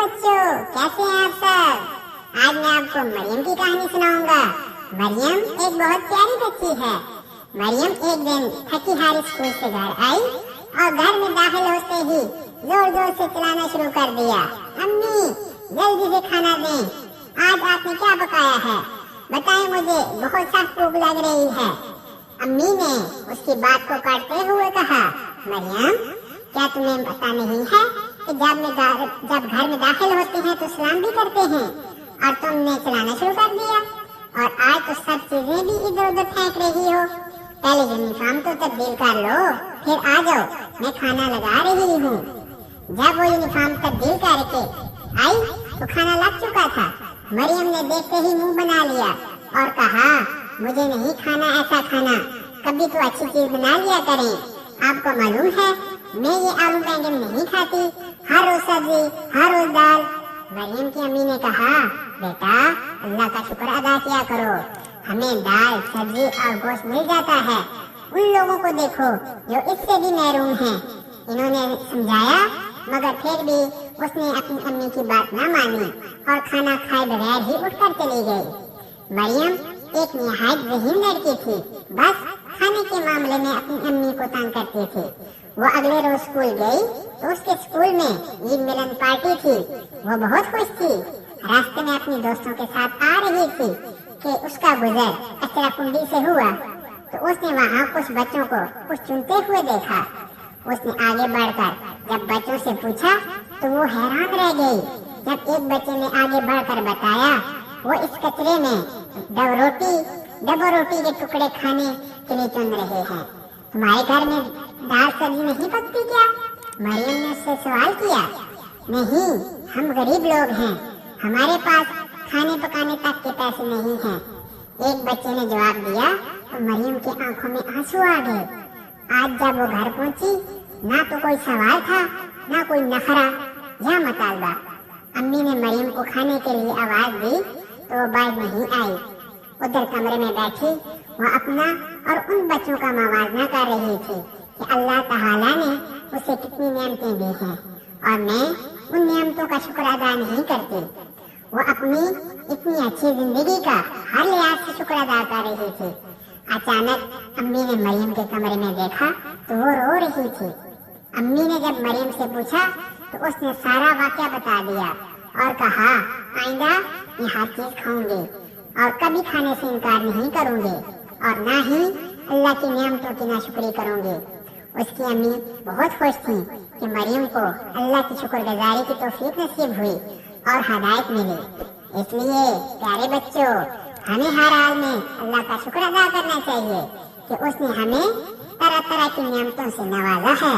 बच्चों, कैसे हैं आप सब? आज मैं आपको मरियम की कहानी सुनाऊंगा। मरियम एक बहुत प्यारी बच्ची है। मरियम एक दिन थकी हारी स्कूल से घर आई और घर में दाखिल होते ही जोर जोर से चिल्लाना शुरू कर दिया। अम्मी, जल्दी से खाना दें। आज आपने क्या पकाया है? बताएं मुझे, बहुत सख्त भूख लग रही है। अम्मी ने उसकी बात को काटते हुए कहा, मरियम, क्या तुम्हें पता नहीं है कि जब घर में दाखिल होते हैं तो सलाम भी करते हैं, और तुमने चलाना शुरू कर दिया और आज तो सब चीजें भी इधर उधर फेंक रही हो। पहले यूनिफॉर्म तो तब्दील कर लो, फिर आ जाओ, मैं खाना लगा रही हूँ। जब वो यूनिफॉर्म तब्दील करके आई तो खाना लग चुका था। मरियम ने देखते ही मुंह बना लिया और कहा, मुझे नहीं खाना ऐसा खाना, कभी तो अच्छी चीज बना लिया करें। आपको मालूम है मैं ये आलू बैंगन नहीं खाती, हर रोज सब्जी, हर रोज दाल। मरियम की अम्मी ने कहा, बेटा, अल्लाह का शुक्र अदा किया करो, हमें दाल, सब्जी और गोश्त मिल जाता है। उन लोगों को देखो जो इससे भी महरूम हैं। इन्होंने समझाया, मगर फिर भी उसने अपनी अम्मी की बात न मानी और खाना खाए बगैर ही उठकर चली गई। मरियम एक निहायत ज़हीन लड़की थी, बस खाने के मामले में अपनी अम्मी को तंग करती थी। वो अगले रोज स्कूल गई तो उसके स्कूल में ईद मिलन पार्टी थी। वो बहुत खुश थी। रास्ते में अपनी दोस्तों के साथ आ रही थी कि उसका गुजर कचरा कुंडी से हुआ तो उसने वहाँ कुछ बच्चों को कुछ चुनते हुए देखा। उसने आगे बढ़कर जब बच्चों से पूछा तो वो हैरान रह गई जब एक बच्चे ने आगे बढ़कर बताया, वो इस कचरे में डबो रोटी के टुकड़े खाने के लिए चुन रहे हैं। तुम्हारे घर में दाल सब्जी नहीं पकती क्या? मरियम ने उससे सवाल किया। नहीं, हम गरीब लोग हैं, हमारे पास खाने पकाने तक के पैसे नहीं हैं। एक बच्चे ने जवाब दिया तो मरियम की आंखों में आंसू आ गए। आज जब वो घर पहुंची, ना तो कोई सवाल था, ना कोई नखरा या मुतालबा। अम्मी ने मरियम को खाने के लिए आवाज दी तो वो बाहर नहीं आई। उधर कमरे में बैठी वो अपना और उन बच्चों का मवाजना कर रही थी कि अल्लाह ताला ने उसे कितनी नियमतें दी हैं और मैं उन नियमतों का शुक्र अदा नहीं करती। वो अपनी इतनी अच्छी जिंदगी का हर लिहाज से शुक्र अदा कर रही थी। अचानक अम्मी ने मरियम के कमरे में देखा तो वो रो रही थी। अम्मी ने जब मरियम से पूछा तो उसने सारा वाकया बता दिया और कहा, आइंदा ये हर चीज खाऊंगी और कभी खाने से इनकार नहीं करूंगी और ना ही अल्लाह की नियमतों की नाशुक्री करूंगी। उसकी अम्मी बहुत खुश थी कि मरियम को अल्लाह की शुक्रगुजारी की तौफीक नसीब हुई और हदायत मिली। इसलिए प्यारे बच्चों, हमें हर हाल में अल्लाह का शुक्र अदा करना चाहिए कि उसने हमें तरह तरह की नियमतों से नवाजा है।